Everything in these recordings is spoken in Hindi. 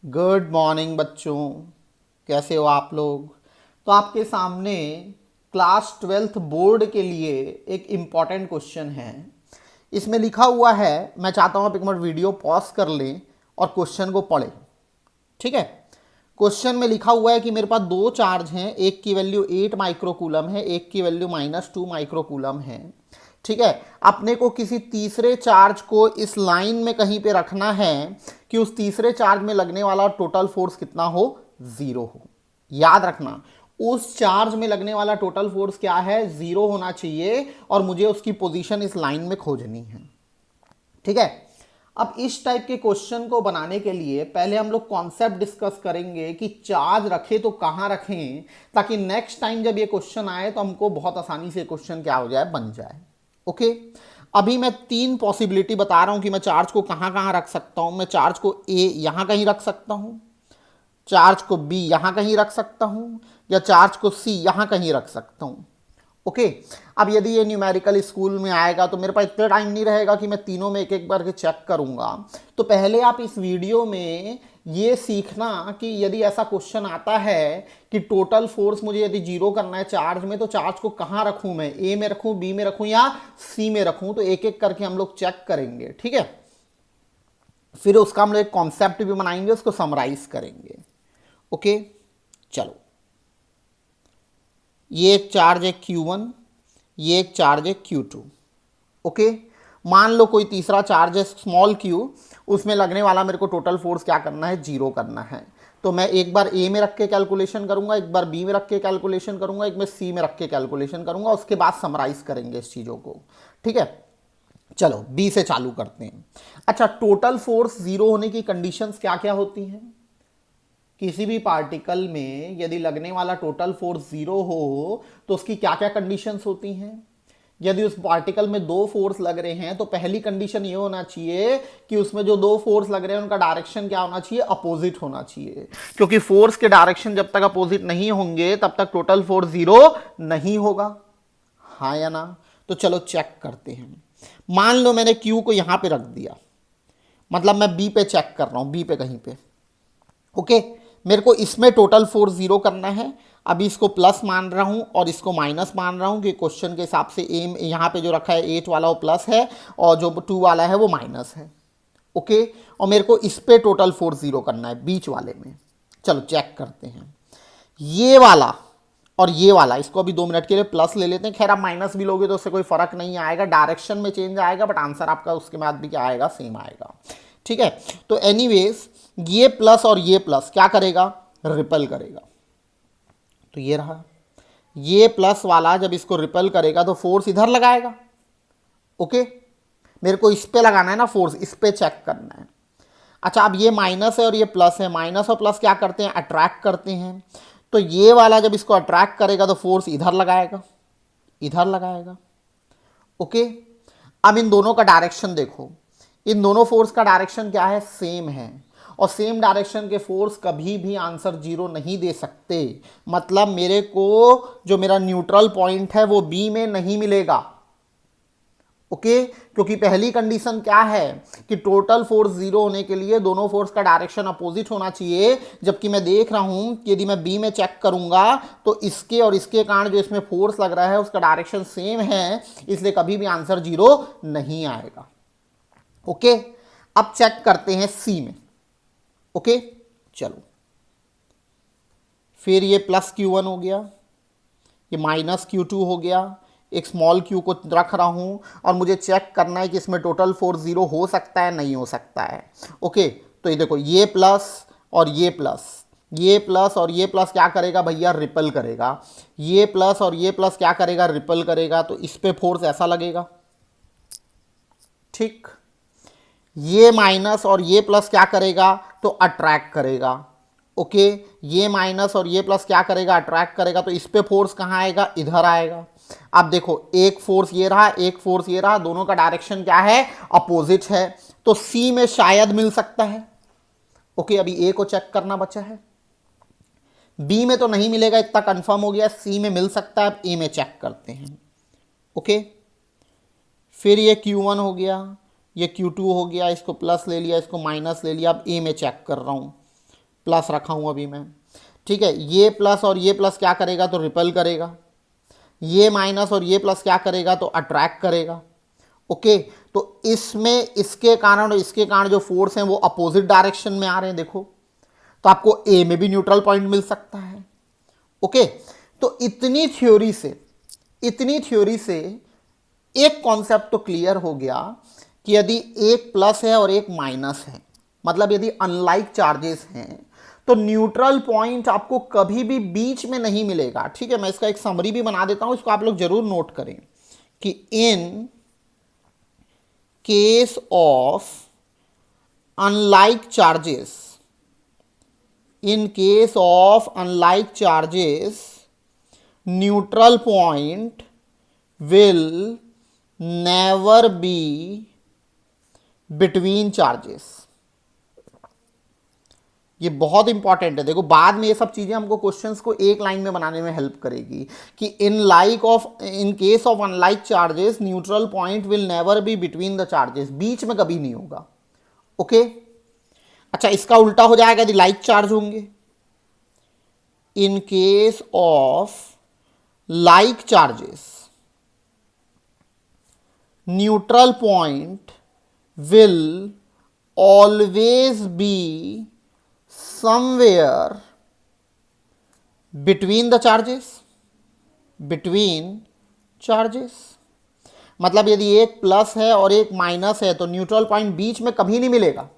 गुड मॉर्निंग बच्चों। कैसे हो आप लोग? तो आपके सामने क्लास ट्वेल्थ बोर्ड के लिए एक इम्पॉर्टेंट क्वेश्चन है। इसमें लिखा हुआ है, मैं चाहता हूँ आप एक मिनट वीडियो पॉज कर लें और क्वेश्चन को पढ़ें। ठीक है। क्वेश्चन में लिखा हुआ है कि मेरे पास दो चार्ज हैं, एक की वैल्यू 8 माइक्रोकूलम है, एक की वैल्यू -2 माइक्रोकूलम है। ठीक है। अपने को किसी तीसरे चार्ज को इस लाइन में कहीं पे रखना है कि उस तीसरे चार्ज में लगने वाला टोटल फोर्स कितना हो? 0 हो। याद रखना, उस चार्ज में लगने वाला टोटल फोर्स क्या है? 0 होना चाहिए और मुझे उसकी पोजीशन इस लाइन में खोजनी है। ठीक है। अब इस टाइप के क्वेश्चन को बनाने के लिए पहले हम लोग कॉन्सेप्ट डिस्कस करेंगे कि चार्ज रखे तो कहां रखें, ताकि नेक्स्ट टाइम जब ये क्वेश्चन आए तो हमको बहुत आसानी से क्वेश्चन क्या हो जाए, बन जाए। ओके। अभी मैं तीन पॉसिबिलिटी बता रहा हूं कि मैं चार्ज को कहां कहां रख सकता हूं। मैं चार्ज को ए यहां कहीं रख सकता हूं, चार्ज को बी यहां कहीं रख सकता हूं, या चार्ज को सी यहां कहीं रख सकता हूं। ओके। अब यदि ये न्यूमेरिकल स्कूल में आएगा तो मेरे पास इतना टाइम नहीं रहेगा कि मैं तीनों में एक एक बार के चेक करूंगा। तो पहले आप इस वीडियो में ये सीखना कि यदि ऐसा क्वेश्चन आता है कि टोटल फोर्स मुझे यदि जीरो करना है चार्ज में, तो चार्ज को कहां रखूं? मैं ए में रखूं, बी में रखूं या सी में रखूं? तो एक एक करके हम लोग चेक करेंगे। ठीक है। फिर उसका हम लोग एक कॉन्सेप्ट भी बनाएंगे, उसको समराइज करेंगे। ओके। चलो, ये एक चार्ज है Q1, ये एक चार्ज है Q2। ओके। मान लो कोई तीसरा चार्ज है स्मॉल q, उसमें लगने वाला मेरे को टोटल फोर्स क्या करना है? 0 करना है। तो मैं एक बार ए में रख के कैलकुलेशन करूंगा, एक बार बी में रख के कैलकुलेशन करूंगा, एक बार सी में रख के कैलकुलेशन करूंगा, उसके बाद समराइज करेंगे इस चीज़ों को। ठीक है। चलो बी से चालू करते हैं। अच्छा, टोटल फोर्स 0 होने की कंडीशंस क्या क्या होती हैं? किसी भी पार्टिकल में यदि लगने वाला टोटल फोर्स 0 हो तो उसकी क्या क्या कंडीशंस होती हैं? यदि उस पार्टिकल में दो फोर्स लग रहे हैं तो पहली कंडीशन ये होना चाहिए कि उसमें जो दो फोर्स लग रहे हैं उनका डायरेक्शन क्या होना चाहिए? अपोजिट होना चाहिए। क्योंकि फोर्स के डायरेक्शन जब तक अपोजिट नहीं होंगे तब तक टोटल फोर्स 0 नहीं होगा। हाँ या ना? तो चलो चेक करते हैं। मान लो मैंने Q को यहां पे रख दिया, मतलब मैं बी पे चेक कर रहा हूं, बी पे कहीं पे। ओके। मेरे को इसमें टोटल फोर्स 0 करना है। अभी इसको प्लस मान रहा हूं और इसको माइनस मान रहा हूं कि क्वेश्चन के हिसाब से एम यहां पे जो रखा है 8 वाला वो प्लस है और जो 2 वाला है वो माइनस है। ओके। और मेरे को इस पे टोटल फोर्स 0 करना है, बीच वाले में। चलो चेक करते हैं। ये वाला और ये वाला, इसको अभी 2 मिनट के लिए प्लस ले लेते हैं। खैर आप माइनस भी लोगे तो उससे कोई फर्क नहीं आएगा, डायरेक्शन में चेंज आएगा, बट आंसर आपका उसके बाद भी क्या आएगा? सेम आएगा। ठीक है। तो एनीवेज, ये प्लस और ये प्लस क्या करेगा? रिपल करेगा। तो ये रहा, ये प्लस वाला जब इसको रिपल करेगा तो फोर्स इधर लगाएगा। ओके। मेरे को इस पे लगाना है ना फोर्स, इस पे चेक करना है। अच्छा, अब ये माइनस है और ये प्लस है, माइनस और प्लस क्या करते हैं? अट्रैक्ट करते हैं। तो ये वाला जब इसको अट्रैक्ट करेगा तो फोर्स इधर लगाएगा, इधर लगाएगा। ओके। अब इन दोनों का डायरेक्शन देखो, इन दोनों फोर्स का डायरेक्शन क्या है? सेम है। और सेम डायरेक्शन के फोर्स कभी भी आंसर 0 नहीं दे सकते। मतलब मेरे को जो मेरा न्यूट्रल पॉइंट है वो बी में नहीं मिलेगा। ओके। क्योंकि पहली कंडीशन क्या है कि टोटल फोर्स 0 होने के लिए दोनों फोर्स का डायरेक्शन अपोजिट होना चाहिए। जबकि मैं देख रहा हूं कि यदि मैं बी में चेक करूंगा तो इसके और इसके कारण जो इसमें फोर्स लग रहा है उसका डायरेक्शन सेम है, इसलिए कभी भी आंसर 0 नहीं आएगा। ओके। अब चेक करते हैं सी में। ओके। चलो, फिर ये प्लस Q1 हो गया, ये माइनस Q2 हो गया, एक स्मॉल q को रख रहा हूं और मुझे चेक करना है कि इसमें टोटल फोर्स 0 हो सकता है, नहीं हो सकता है। ओके। तो ये देखो, ये प्लस और ये प्लस, ये प्लस और ये प्लस क्या करेगा भैया? रिपल करेगा। ये प्लस और ये प्लस क्या करेगा? रिपल करेगा। तो इस पे फोर्स ऐसा लगेगा। ठीक। ये माइनस और ये प्लस क्या करेगा? तो अट्रैक्ट करेगा। ओके। ये माइनस और ये प्लस क्या करेगा? अट्रैक्ट करेगा। तो इस पे फोर्स कहाँ आएगा? इधर आएगा। अब देखो, एक फोर्स ये रहा, एक फोर्स ये रहा, दोनों का डायरेक्शन क्या है? अपोजिट है। तो सी में शायद मिल सकता है। ओके। अभी ए को चेक करना बचा है। बी में तो नहीं मिलेगा, इतना कंफर्म हो गया। सी में मिल सकता है। अब ए में चेक करते हैं। ओके। फिर ये Q1 हो गया, ये Q2 हो गया, इसको प्लस ले लिया, इसको माइनस ले लिया। अब ए में चेक कर रहा हूँ। प्लस रखा हूं अभी मैं, ठीक है। ये प्लस और ये प्लस क्या करेगा, तो रिपेल करेगा। ये माइनस और ये प्लस क्या करेगा, तो अट्रैक्ट करेगा। ओके, तो इसमें इसके कारण और इसके कारण जो फोर्स हैं वो अपोजिट डायरेक्शन में आ रहे हैं, देखो। तो आपको ए में भी न्यूट्रल पॉइंट मिल सकता है। ओके, तो इतनी थ्योरी से एक कॉन्सेप्ट तो क्लियर हो गया कि यदि एक प्लस है और एक माइनस है, मतलब यदि अनलाइक चार्जेस हैं, तो न्यूट्रल पॉइंट आपको कभी भी बीच में नहीं मिलेगा। ठीक है, मैं इसका एक समरी भी बना देता हूं, इसको आप लोग जरूर नोट करें कि in case of unlike charges, in case of unlike charges, neutral point will never be between charges। ये बहुत इंपॉर्टेंट है, देखो बाद में ये सब चीजें हमको क्वेश्चंस को एक लाइन में बनाने में हेल्प करेगी कि in case of unlike charges neutral point will never be between the charges, बीच में कभी नहीं होगा। ओके, अच्छा इसका उल्टा हो जाएगा यदि लाइक चार्ज होंगे। इन case of like charges neutral point will always be somewhere between the charges, मतलब यदि एक प्लस है और एक माइनस है तो न्यूट्रल पॉइंट बीच में कभी नहीं मिलेगा।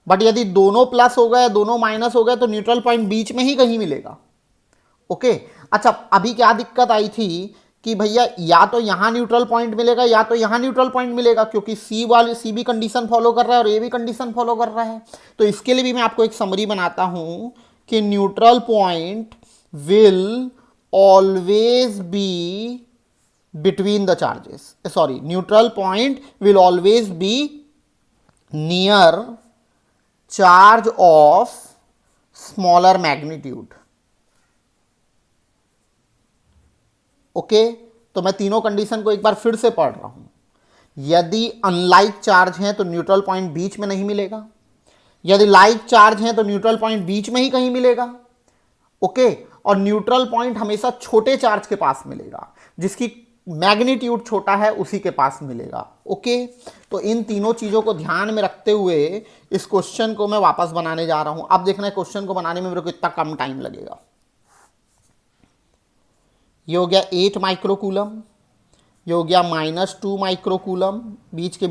बट यदि दोनों प्लस हो गए दोनों माइनस हो गए तो न्यूट्रल पॉइंट बीच में ही कहीं मिलेगा। ओके, अच्छा अभी क्या दिक्कत आई थी कि भैया या तो यहां न्यूट्रल पॉइंट मिलेगा या तो यहां न्यूट्रल पॉइंट मिलेगा, क्योंकि सी भी कंडीशन फॉलो कर रहा है और ए भी कंडीशन फॉलो कर रहा है। तो इसके लिए भी मैं आपको एक समरी बनाता हूं कि neutral point will always be between the charges, sorry, neutral point will always be near charge of smaller magnitude. Okay, तो मैं तीनों कंडीशन को एक बार फिर से पढ़ रहा हूं। यदि अनलाइक चार्ज है तो न्यूट्रल पॉइंट बीच में नहीं मिलेगा, यदि लाइक चार्ज है तो न्यूट्रल पॉइंट बीच में ही कहीं मिलेगा। ओके, और न्यूट्रल पॉइंट हमेशा छोटे चार्ज के पास मिलेगा, जिसकी मैग्नीट्यूड छोटा है उसी के पास मिलेगा। ओके, तो इन तीनों चीजों को ध्यान में रखते हुए इस क्वेश्चन को मैं वापस बनाने जा रहा हूं। अब देखना है क्वेश्चन को बनाने में मेरे को कितना कम टाइम लगेगा। ये हो गया 8 माइक्रोकूलम, ये हो गया -2 माइक्रोकूलम, इनके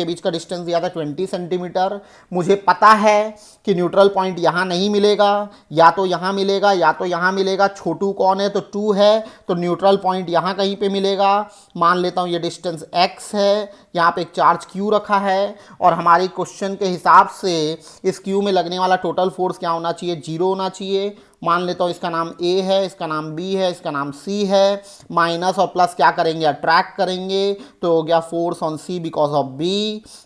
बीच का डिस्टेंस दिया था 20 सेंटीमीटर। मुझे पता है कि न्यूट्रल पॉइंट यहाँ नहीं मिलेगा, या तो यहाँ मिलेगा या तो यहाँ मिलेगा। छोटू कौन है, तो 2 है, तो न्यूट्रल पॉइंट यहाँ कहीं पे मिलेगा। मान लेता हूँ ये डिस्टेंस x है, यहाँ पे एक चार्ज q रखा है, और हमारे क्वेश्चन के हिसाब से इस q में लगने वाला टोटल फोर्स क्या होना चाहिए, 0 होना चाहिए। मान लेता हूँ इसका नाम A है, इसका नाम B है, इसका नाम C है। माइनस और प्लस क्या करेंगे, अट्रैक्ट करेंगे, तो हो गया force on C because of B।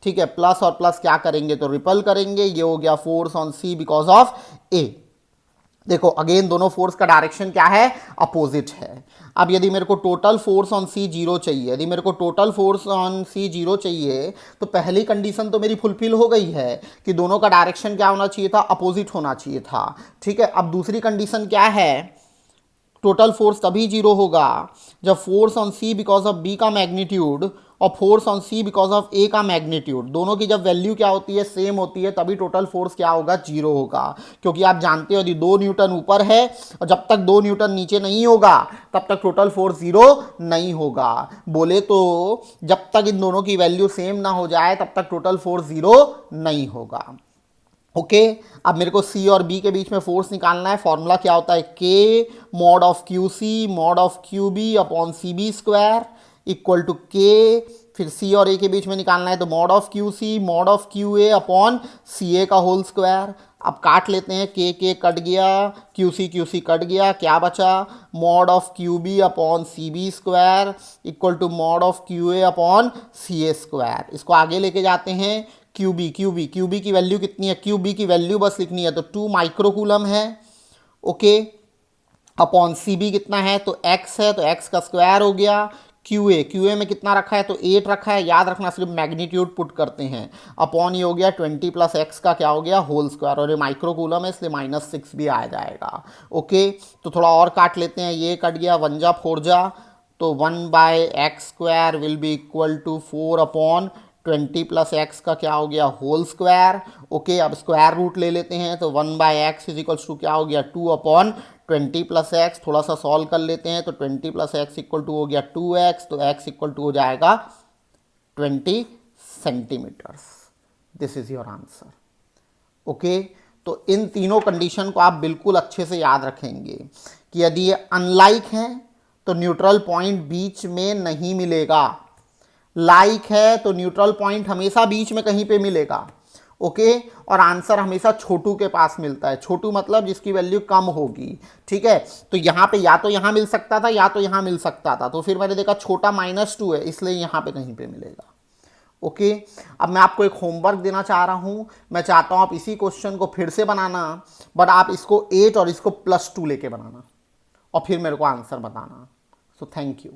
ठीक है, प्लस और प्लस क्या करेंगे, तो रिपल करेंगे, ये हो गया force on C because of A। देखो अगेन दोनों फोर्स का डायरेक्शन क्या है, अपोजिट है। अब यदि मेरे को टोटल फोर्स ऑन C 0 चाहिए, यदि मेरे को टोटल फोर्स ऑन C 0 चाहिए, तो पहली कंडीशन तो मेरी फुलफिल हो गई है कि दोनों का डायरेक्शन क्या होना चाहिए था, अपोजिट होना चाहिए था। ठीक है, अब दूसरी कंडीशन क्या है, टोटल फोर्स तभी 0 होगा जब force on C because of B का मैग्नीट्यूड और force on C because of A का मैग्नीट्यूड, दोनों की जब वैल्यू क्या होती है, सेम होती है, तभी टोटल फोर्स क्या होगा, 0 होगा। क्योंकि आप जानते हो यदि 2 न्यूटन ऊपर है और जब तक 2 न्यूटन नीचे नहीं होगा तब तक टोटल फोर्स 0 नहीं होगा। बोले तो जब तक इन दोनों की वैल्यू सेम ना हो जाए तब तक टोटल फोर्स 0 नहीं होगा। ओके, अब मेरे को C और B के बीच में फोर्स निकालना है। फॉर्मूला क्या होता है, K mod of QC mod of QB upon CB square equal to K। फिर C और A के बीच में निकालना है तो mod of QC mod of QA upon CA का होल स्क्वायर। अब काट लेते हैं, K कट गया, QC कट गया, क्या बचा, mod of QB upon CB square equal to mod of QA upon CA square. इसको आगे लेके जाते हैं, QB की वैल्यू कितनी है, QB की वैल्यू बस लिखनी है तो 2 माइक्रोकूलम है। ओके, अपॉन CB कितना है, तो x है, तो x का स्क्वायर हो गया। क्यू ए में कितना रखा है, तो 8 रखा है, याद रखना सिर्फ मैग्नीट्यूड पुट करते हैं, अपॉन ये हो गया 20 प्लस एक्स का क्या हो गया होल स्क्वायर, और ये माइक्रो कूलम है इसलिए -6 भी आ जाएगा। ओके, तो थोड़ा और काट लेते हैं, ये कट गया 1 जा 4 जा, तो 1/x² will be equal to 4 upon 20 plus X का क्या हो गया होल स्क्वायर। ओके, अब स्क्वायर रूट ले लेते हैं, तो 1/x इज इक्वल्स टू क्या हो गया 2 अपॉन 20 प्लस एक्स, थोड़ा सा सॉल्व कर लेते हैं, तो 20 प्लस एक्स इक्वल टू हो गया 2x, तो x इक्वल टू हो जाएगा 20 centimetres. This is your answer. Okay, तो इन तीनों कंडीशन को आप बिल्कुल अच्छे से याद रखेंगे कि यदि ये अनलाइक है तो न्यूट्रल पॉइंट बीच में नहीं मिलेगा, लाइक है तो न्यूट्रल पॉइंट हमेशा बीच में कहीं पे मिलेगा। ओके, और आंसर हमेशा छोटू के पास मिलता है, छोटू मतलब जिसकी वैल्यू कम होगी। ठीक है, तो यहाँ पे या तो यहाँ मिल सकता था या तो यहाँ मिल सकता था, तो फिर मैंने देखा छोटा -2 है इसलिए यहाँ पे कहीं पे मिलेगा। ओके, अब मैं आपको एक होमवर्क देना चाह रहा हूँ, मैं चाहता हूँ आप इसी क्वेश्चन को फिर से बनाना, बट आप इसको 8 और इसको +2 लेके बनाना और फिर मेरे को आंसर बताना। So thank you.